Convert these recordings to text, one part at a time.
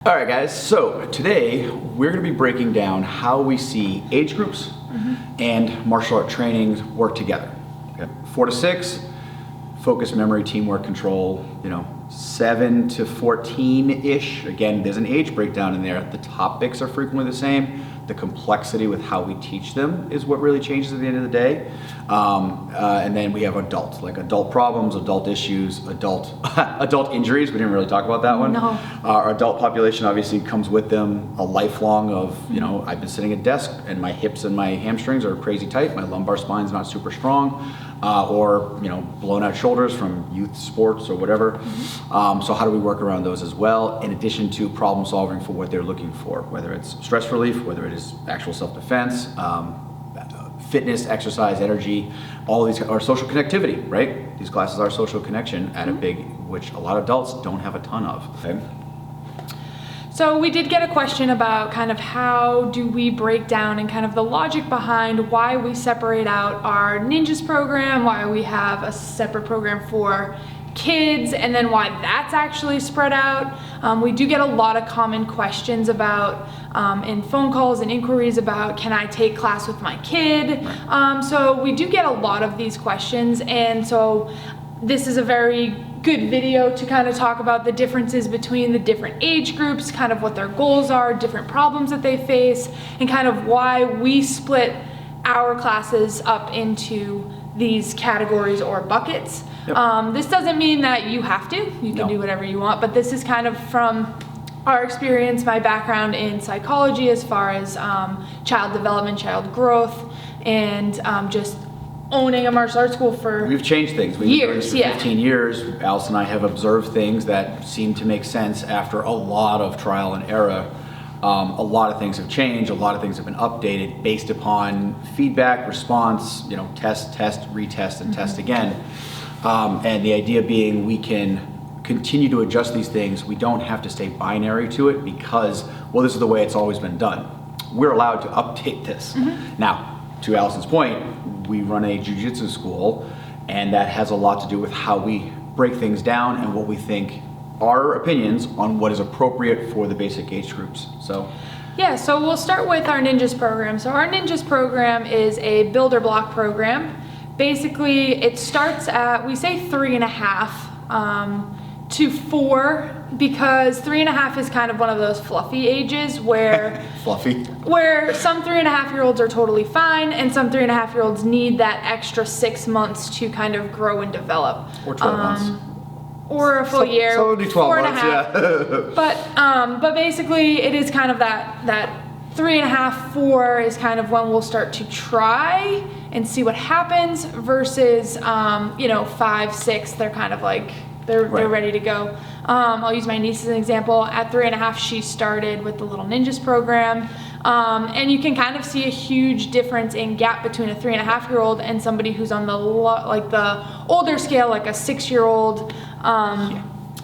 All right, guys, so today we're going to be breaking down how we see age groups and martial art trainings work together. Okay. 4 to 6, focus, memory, teamwork, control, 7 to 14-ish. Again, there's an age breakdown in there. The topics are frequently the same. The complexity with how we teach them is what really changes at the end of the day. And then we have adult problems, adult issues, adult injuries. We didn't really talk about that one. No. Our adult population obviously comes with them a lifelong of, I've been sitting at desk and my hips and my hamstrings are crazy tight. My lumbar spine's not super strong. Or blown out shoulders from youth sports or whatever. So how do we work around those as well, in addition to problem solving for what they're looking for, whether it's stress relief, whether it is actual self-defense, fitness, exercise, energy, all of these are social connectivity, right? These classes are social connection at a big, which a lot of adults don't have a ton of. Okay? So we did get a question about kind of how do we break down and kind of the logic behind why we separate out our ninjas program, why we have a separate program for kids, and then why that's actually spread out. We do get a lot of common questions about in phone calls and inquiries about, can I take class with my kid? So we do get a lot of these questions, and so this is a very good video to kind of talk about the differences between the different age groups, kind of what their goals are, different problems that they face, and kind of why we split our classes up into these categories or buckets. Yep. This doesn't mean that you have to. You can do whatever you want, but this is kind of from our experience, my background in psychology as far as child development, child growth, and just owning a martial arts school for We've changed things. We've been doing this for 15 yeah. years. Alice and I have observed things that seem to make sense after a lot of trial and error. A lot of things have changed. A lot of things have been updated based upon feedback, response, test, retest, and test again. And the idea being we can continue to adjust these things. We don't have to stay binary to it because, well, this is the way it's always been done. We're allowed to update this. Now, to Allison's point, we run a Jiu Jitsu school, and that has a lot to do with how we break things down and what we think our opinions on what is appropriate for the basic age groups. So we'll start with our ninjas program. So our ninjas program is a builder block program. Basically, it starts at, we say 3.5 to 4, because 3.5 is kind of one of those fluffy ages where where some 3.5-year-olds are totally fine and some 3.5-year-olds need that extra 6 months to kind of grow and develop. Or 12 months. Or a full year. So it'll be 12 months, yeah. But basically it is kind of that 3.5, 4 is kind of when we'll start to try and see what happens versus 5, 6, they're kind of like they're ready to go. I'll use my niece as an example. At 3.5, she started with the Little Ninjas program. And you can kind of see a huge difference in gap between a 3.5-year-old and somebody who's on the older scale, like a 6-year-old.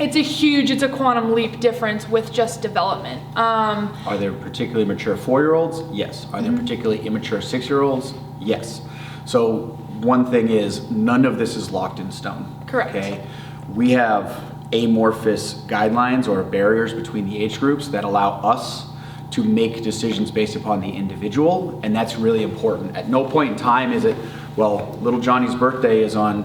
It's a quantum leap difference with just development. Are there particularly mature 4-year-olds? Yes. Are there particularly immature 6-year-olds? Yes. So one thing is, none of this is locked in stone. Correct. Okay? We have amorphous guidelines or barriers between the age groups that allow us to make decisions based upon the individual, and that's really important. At no point in time is it, well, little Johnny's birthday is on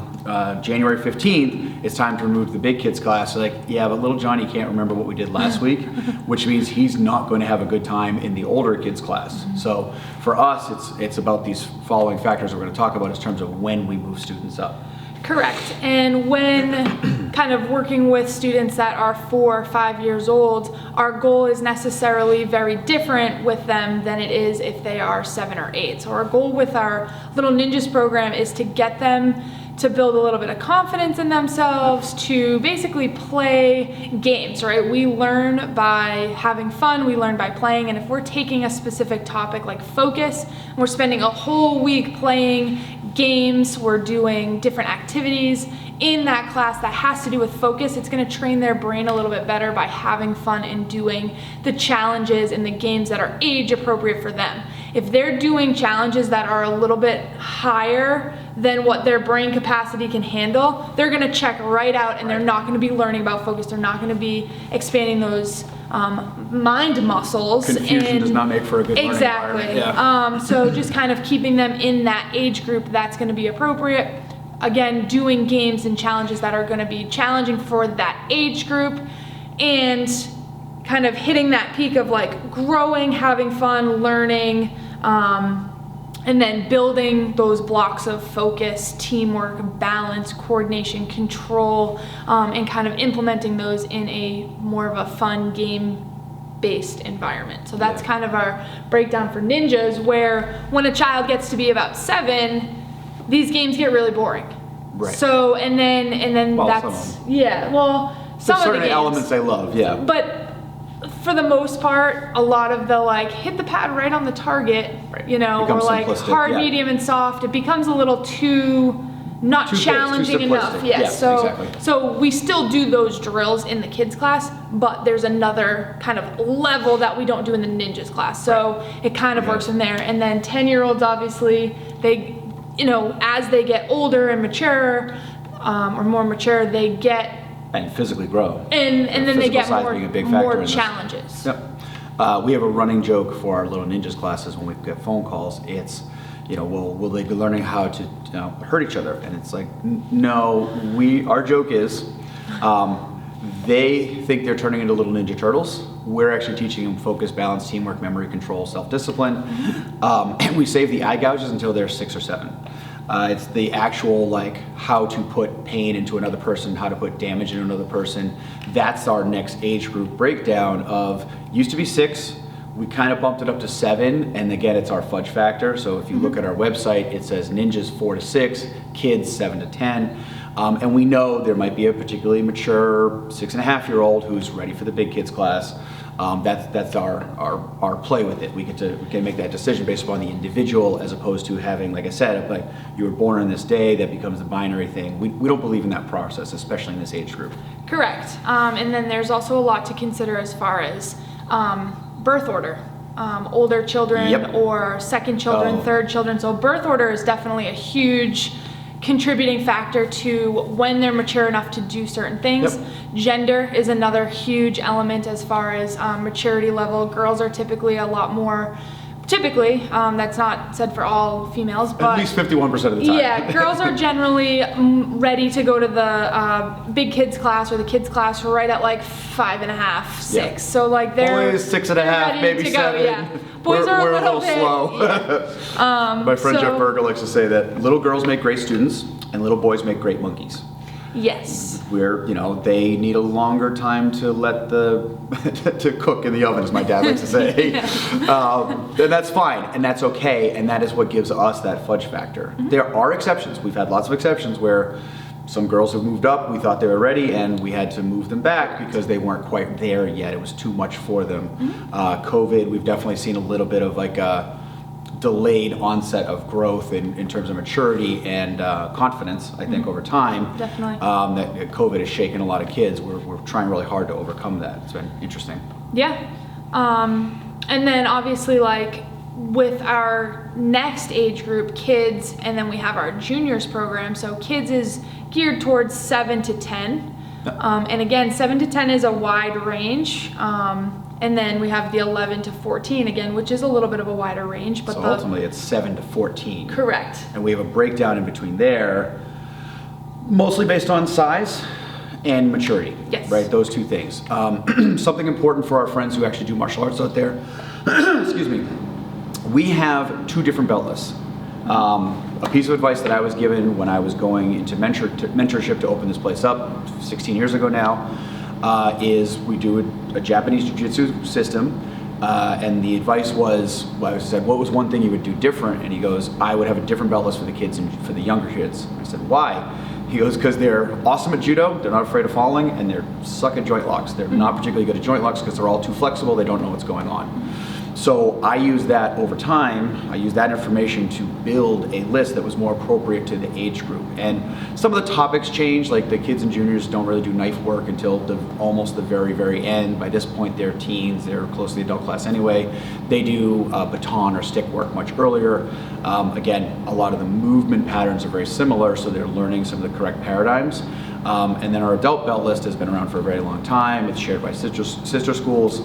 January 15th, it's time to remove the big kids class. So yeah, but little Johnny can't remember what we did last week, which means he's not going to have a good time in the older kids class. So for us, it's about these following factors we're going to talk about in terms of when we move students up. Correct. And when kind of working with students that are 4 or 5 years old, our goal is necessarily very different with them than it is if they are 7 or 8. So our goal with our Little Ninjas program is to get them to build a little bit of confidence in themselves, to basically play games, right? We learn by having fun, we learn by playing, and if we're taking a specific topic like focus, and we're spending a whole week playing games, we're doing different activities in that class that has to do with focus, it's gonna train their brain a little bit better by having fun and doing the challenges and the games that are age appropriate for them. if they're doing challenges that are a little bit higher than what their brain capacity can handle, they're gonna check right out, and they're not gonna be learning about focus. They're not gonna be expanding those mind muscles. Confusion does not make for a good learning exactly. environment. So just kind of keeping them in that age group, that's gonna be appropriate. Again, doing games and challenges that are gonna be challenging for that age group, and kind of hitting that peak of like growing, having fun, learning, and then building those blocks of focus, teamwork, balance, coordination, control, and kind of implementing those in a more of a fun game-based environment. So that's kind of our breakdown for ninjas, where when a child gets to be about 7, these games get really boring. Right. So, and then Well, that's, some of yeah, well, some of the certain games. elements they love, yeah. But for the most part, a lot of the like hit the pad right on the target, you know, Becomes or like simplistic, hard, yeah. medium, and soft. It becomes a little too not Too big, challenging too enough. simplistic. Yes. Yeah, so exactly. so we still do those drills in the kids class, but there's another kind of level that we don't do in the ninjas class. So it kind of works in there. And then 10-year-olds, obviously, they, you know, as they get older and mature, or more mature, they get And physically grow. and then they Physical get size more, being a big factor in more this. challenges. Yep. We have a running joke for our little ninjas classes when we get phone calls. It's, you know, will they be learning how to hurt each other? And it's like, no. Our joke is, they think they're turning into little Ninja Turtles. We're actually teaching them focus, balance, teamwork, memory, control, self-discipline, and we save the eye gouges until they're 6 or 7. It's the actual like how to put pain into another person, how to put damage into another person. That's our next age group breakdown of used to be 6. We kind of bumped it up to 7, and again, it's our fudge factor. So if you look at our website, it says ninjas 4 to 6, kids 7 to 10. And we know there might be a particularly mature 6.5-year-old who's ready for the big kids class. That's our play with it. We can make that decision based upon the individual, as opposed to having, like I said, like you were born on this day, that becomes the binary thing. We don't believe in that process, especially in this age group. Correct. And then there's also a lot to consider as far as birth order. Older children or second children, third children. So birth order is definitely a huge contributing factor to when they're mature enough to do certain things. Gender is another huge element as far as maturity level. Girls are typically a lot more, that's not said for all females, but at least 51% of the time. Yeah, girls are generally ready to go to the big kids class or the kids class right at like 5.5, 6. Yeah. So like they're boys 6.5, ready maybe to 7. Go, yeah. Boys we're are a little bit slow. Yeah. My friend so- Jeff Berger likes to say that little girls make great students and little boys make great monkeys. Yes. They need a longer time to let to cook in the oven, as my dad likes to say. And that's fine, and that's okay, and that is what gives us that fudge factor. There are exceptions. We've had lots of exceptions where some girls have moved up, we thought they were ready, and we had to move them back because they weren't quite there yet. It was too much for them. COVID, we've definitely seen a little bit of like a delayed onset of growth in terms of maturity and confidence, I think, over time. Definitely. That COVID has shaken a lot of kids. We're trying really hard to overcome that. It's been interesting. Yeah. And then obviously, like with our next age group, kids, and then we have our juniors program. So kids is geared towards 7 to 10. And again, 7 to 10 is a wide range. And then we have the 11 to 14 again, which is a little bit of a wider range. But So ultimately it's 7 to 14. Correct. And we have a breakdown in between there, mostly based on size and maturity. Yes. Right, those two things. Something important for our friends who actually do martial arts out there, excuse me, we have 2 different belt lists. A piece of advice that I was given when I was going into mentorship to open this place up 16 years ago now, is we do a Japanese Jiu Jitsu system, and the advice was, I said, what was one thing you would do different? And he goes, I would have a different belt list for the kids and for the younger kids. I said, why? He goes, because they're awesome at judo, they're not afraid of falling, and they're suck at joint locks. They're not particularly good at joint locks because they're all too flexible, they don't know what's going on. So I used that over time, I used that information to build a list that was more appropriate to the age group. And some of the topics changed, like the kids and juniors don't really do knife work until almost the very, very end. By this point, they're teens, they're close to the adult class anyway. They do baton or stick work much earlier. Again, a lot of the movement patterns are very similar, so they're learning some of the correct paradigms. And then our adult belt list has been around for a very long time. It's shared by sister schools.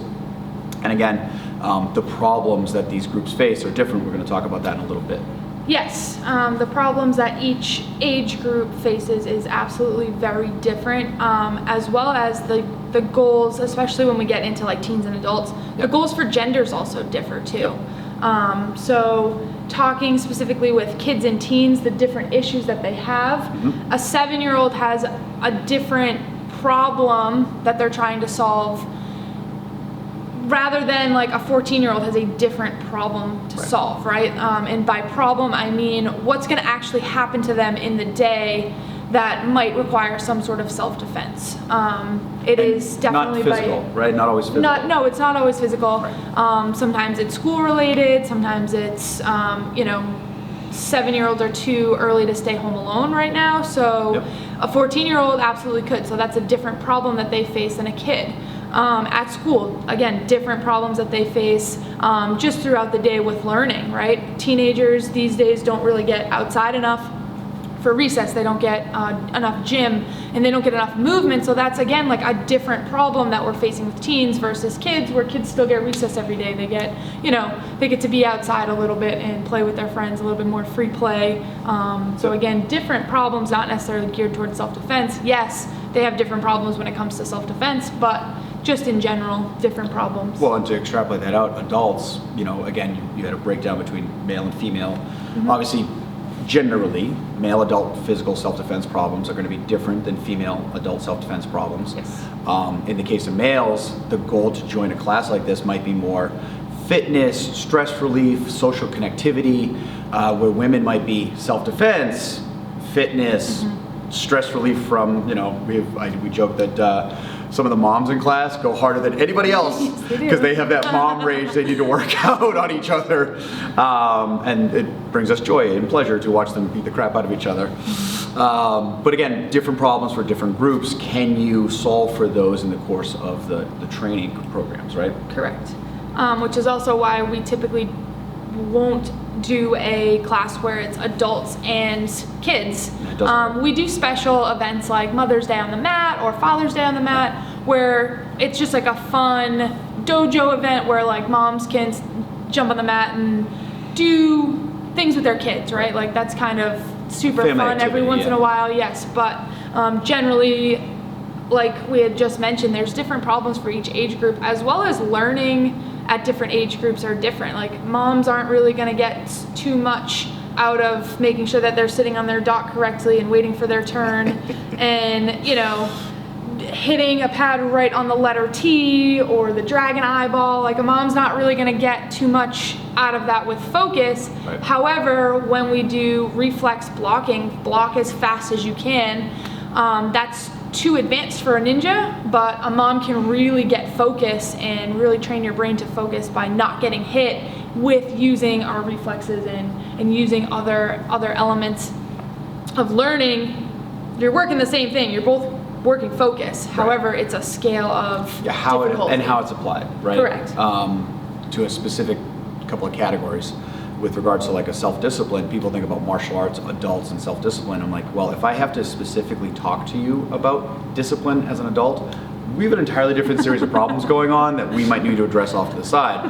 And again, the problems that these groups face are different. We're going to talk about that in a little bit. Yes, the problems that each age group faces is absolutely very different, as well as the goals, especially when we get into like teens and adults. The goals for genders also differ too. So talking specifically with kids and teens, the different issues that they have, a 7-year-old has a different problem that they're trying to solve, rather than like a 14-year-old has a different problem to solve, right? And by problem, I mean what's going to actually happen to them in the day that might require some sort of self-defense. It is definitely not physical, right? Not always physical. No, it's not always physical. Right. Sometimes it's school-related. Sometimes it's 7-year-olds are too early to stay home alone right now. So a 14-year-old absolutely could. So that's a different problem that they face than a kid. At school, again, different problems that they face just throughout the day with learning, right? Teenagers these days don't really get outside enough for recess. They don't get enough gym, and they don't get enough movement. So that's, again, like a different problem that we're facing with teens versus kids, where kids still get recess every day. They get, they get to be outside a little bit and play with their friends, a little bit more free play. So again, different problems, not necessarily geared towards self-defense. Yes, they have different problems when it comes to self-defense, but just in general, different problems. Well, and to extrapolate that out, adults, again, you had a breakdown between male and female. Obviously, generally, male adult physical self-defense problems are going to be different than female adult self-defense problems. Yes. In the case of males, the goal to join a class like this might be more fitness, stress relief, social connectivity, where women might be self-defense, fitness, stress relief from, we joke that some of the moms in class go harder than anybody else because they have that mom rage. They need to work out on each other, and it brings us joy and pleasure to watch them beat the crap out of each other. But again, different problems for different groups. Can you solve for those in the course of the training programs, right? Correct. Which is also why we typically won't do a class where it's adults and kids. We do special events like Mother's Day on the mat or Father's Day on the mat, where it's just like a fun dojo event where like moms can jump on the mat and do things with their kids, right? Like that's kind of super Family fun activity, every once in a while, yes. But generally, like we had just mentioned, there's different problems for each age group, as well as learning at different age groups are different. Like moms aren't really going to get too much out of making sure that they're sitting on their dot correctly and waiting for their turn and hitting a pad right on the letter T or the dragon eyeball. Like a mom's not really going to get too much out of that with focus. Right. However, when we do reflex blocking, block as fast as you can, that's too advanced for a ninja, but a mom can really get focus and really train your brain to focus by not getting hit with using our reflexes and using other elements of learning. You're working the same thing. You're both working focus. Right. However, it's a scale of difficulty. And how it's applied, right? Correct. To a specific couple of categories. With regards to like a self-discipline, people think about martial arts, adults, and self-discipline. I'm like, well, if I have to specifically talk to you about discipline as an adult, we have an entirely different series of problems going on that we might need to address off to the side.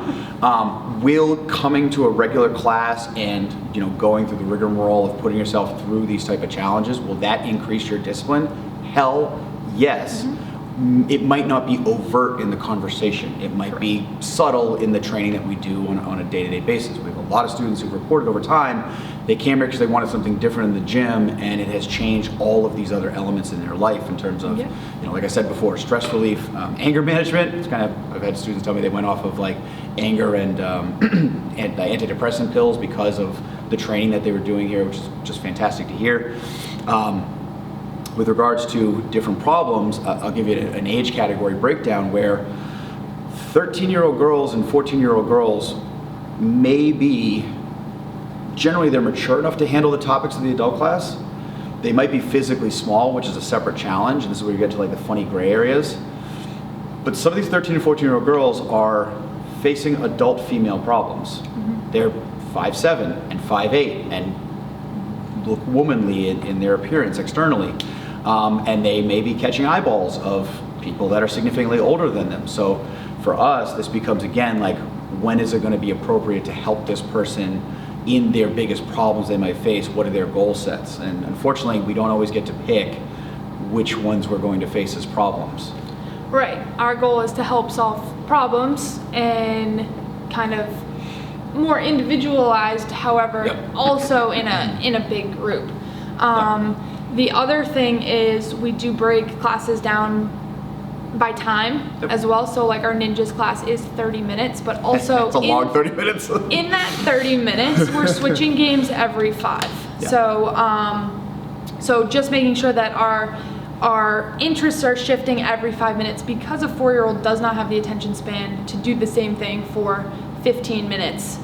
Will coming to a regular class and going through the rigmarole of putting yourself through these type of challenges, will that increase your discipline? Hell yes. It might not be overt in the conversation. It might be subtle in the training that we do on a day-to-day basis. We have a lot of students who've reported over time, they came here because they wanted something different in the gym, and it has changed all of these other elements in their life in terms of, like I said before, stress relief, anger management. It's kind of, I've had students tell me they went off of like anger and antidepressant pills because of the training that they were doing here, which is just fantastic to hear. With regards to different problems, I'll give you an age category breakdown where 13-year-old girls and 14-year-old girls maybe generally they're mature enough to handle the topics of the adult class. They might be physically small, which is a separate challenge, and this is where you get to like the funny gray areas. But some of these 13 and 14-year-old girls are facing adult female problems. They're 5'7" and 5'8" and look womanly in their appearance externally. And they may be catching eyeballs of people that are significantly older than them. So for us, this becomes again like, when is it going to be appropriate to help this person in their biggest problems they might face? What are their goal sets? And unfortunately, we don't always get to pick which ones we're going to face as problems. Right. Our goal is to help solve problems and kind of more individualized, however, also in a big group. The other thing is we do break classes down by time as well. So like our ninjas class is 30 minutes, but also it's a long 30 minutes. In that 30 minutes, we're switching games every 5. So so just making sure that our interests are shifting every 5 minutes, because a 4-year-old does not have the attention span to do the same thing for 15 minutes.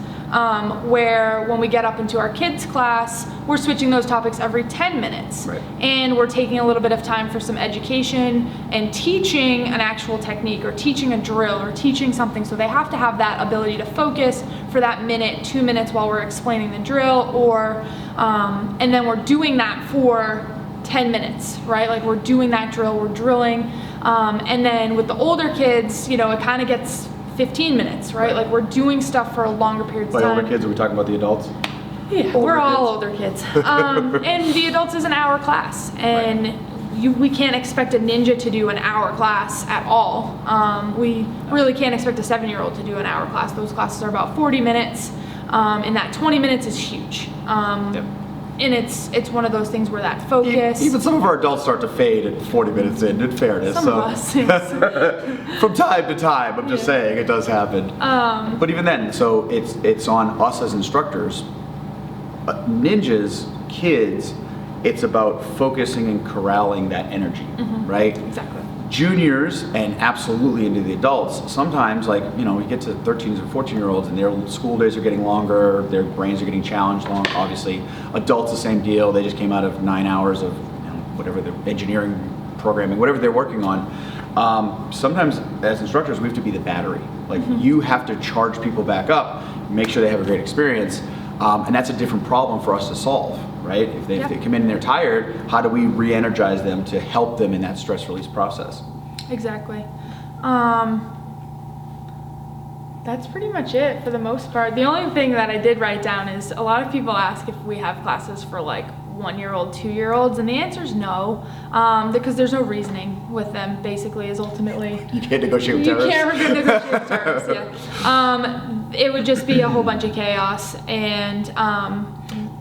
Where when we get up into our kids class, we're switching those topics every 10 minutes. Right. And we're taking a little bit of time for some education and teaching an actual technique or teaching a drill or teaching something. So they have to have that ability to focus for that minute, 2 minutes while we're explaining the drill, or and then we're doing that for 10 minutes, right? Like we're doing that drill, we're drilling. And then with the older kids, you know, it kind of gets 15 minutes, right? Like we're doing stuff for a longer period of time. By older kids, are we talking about the adults? Yeah, we're all older kids. And the adults is an hour class, and we can't expect a ninja to do an hour class at all. We really can't expect a 7-year-old to do an hour class. Those classes are about 40 minutes, and that 20 minutes is huge. And it's one of those things where that focus. Even some of our adults start to fade at 40 minutes in fairness. Some of us. From time to time, I'm just saying, it does happen. But even then, so it's on us as instructors. Ninjas, kids, it's about focusing and corralling that energy, right? Exactly. Juniors and absolutely into the adults, sometimes like, you know, we get to 13 and 14-year-olds and their school days are getting longer, their brains are getting challenged long, obviously. Adults, the same deal. They just came out of 9 hours of, you know, whatever their engineering, programming, whatever they're working on. Sometimes as instructors, we have to be the battery. Like you have to charge people back up, make sure they have a great experience. And that's a different problem for us to solve, right? If they come in and they're tired, how do we re-energize them to help them in that stress release process? Exactly. That's pretty much it for the most part. The only thing that I did write down is a lot of people ask if we have classes for like 1-year-old, 2-year-olds, and the answer is no, because there's no reasoning with them. Basically, is ultimately you can't negotiate with terrorists. You can't negotiate with terrorists. Yeah. It would just be a whole bunch of chaos, and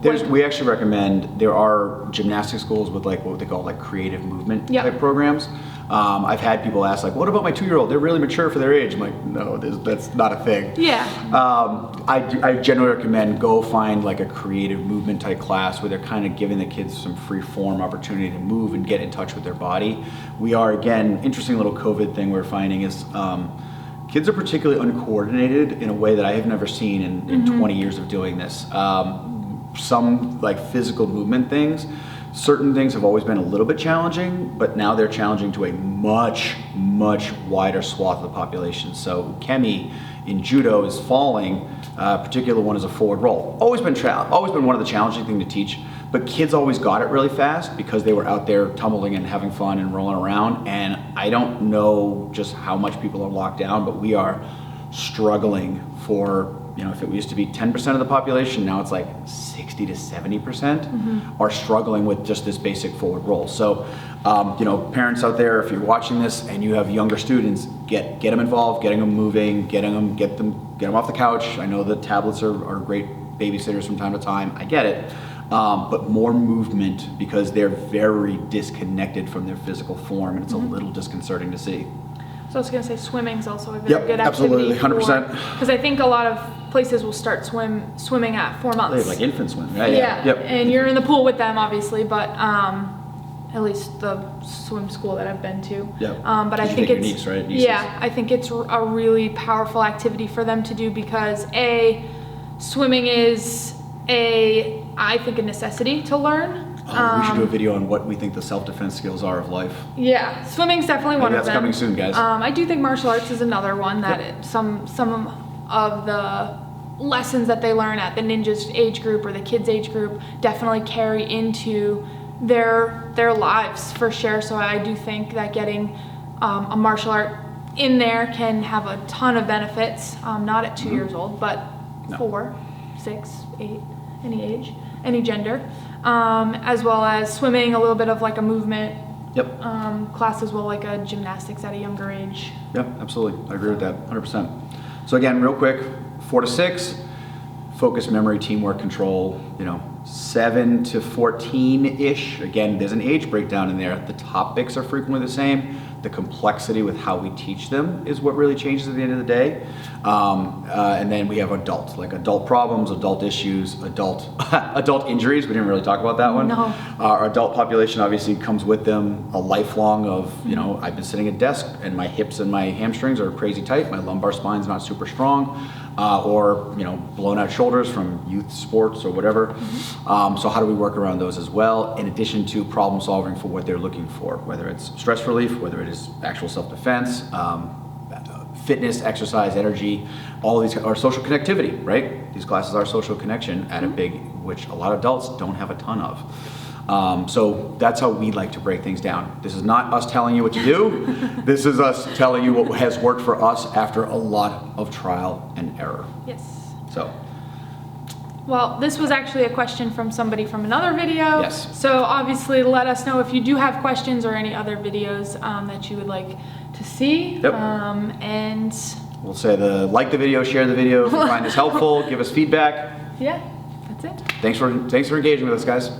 we actually recommend, there are gymnastic schools with like what they call like creative movement type programs. I've had people ask like, what about my 2-year-old? They're really mature for their age. I'm like, no, that's not a thing. Yeah. I generally recommend go find like a creative movement type class where they're kind of giving the kids some free form opportunity to move and get in touch with their body. We are, again, interesting little COVID thing we're finding is kids are particularly uncoordinated in a way that I have never seen in 20 years of doing this. Some like physical movement things, certain things have always been a little bit challenging, but now they're challenging to a much, much wider swath of the population. So Kemi in judo is falling, particular one is a forward roll. Always been one of the challenging things to teach, but kids always got it really fast because they were out there tumbling and having fun and rolling around. And I don't know just how much people are locked down, but we are struggling for, you know, if it used to be 10% of the population, now it's like 60 to 70% are struggling with just this basic forward roll. So, you know, parents out there, if you're watching this and you have younger students, get them involved, getting them moving, get them off the couch. I know the tablets are great babysitters from time to time. I get it. But more movement because they're very disconnected from their physical form, and it's a little disconcerting to see. So I was going to say swimming's also a very good activity. Absolutely, 100%. Because I think a lot of places will start swimming at 4 months. They have like infant swim, right? Yeah. And you're in the pool with them, obviously, but at least the swim school that I've been to. Yep. But I You think your it's niece, right? Nieces. yeah, I think it's a really powerful activity for them to do because swimming is I think a necessity to learn. We should do a video on what we think the self-defense skills are of life. Yeah, swimming's definitely one of them. That's coming soon, guys. I do think martial arts is another one that some of the lessons that they learn at the ninjas age group or the kids age group definitely carry into their lives for sure. So I do think that getting a martial art in there can have a ton of benefits. Not at 2 years old, but 4, 6, 8, any age, any gender. As well as swimming, a little bit of like a movement class as well, like a gymnastics at a younger age. Yep, absolutely. I agree with that 100%. So again, real quick, 4 to 6, focus, memory, teamwork, control, 7 to 14-ish. Again, there's an age breakdown in there. The topics are frequently the same. The complexity with how we teach them is what really changes at the end of the day. And then we have adult problems, adult issues, adult injuries. We didn't really talk about that one. No. Our adult population obviously comes with them a lifelong of, I've been sitting at a desk and my hips and my hamstrings are crazy tight. My lumbar spine's not super strong. Or blown out shoulders from youth sports or whatever. So how do we work around those as well, in addition to problem solving for what they're looking for, whether it's stress relief, whether it is actual self-defense, fitness, exercise, energy, all of these are social connectivity, right? These classes are social connection at a big, which a lot of adults don't have a ton of. So that's how we like to break things down. This is not us telling you what to do. This is us telling you what has worked for us after a lot of trial and error. Yes. So. Well, this was actually a question from somebody from another video. Yes. So obviously let us know if you do have questions or any other videos that you would like to see. Yep. And We'll say like the video, share the video if you find this helpful, give us feedback. yeah, that's it. Thanks for engaging with us, guys.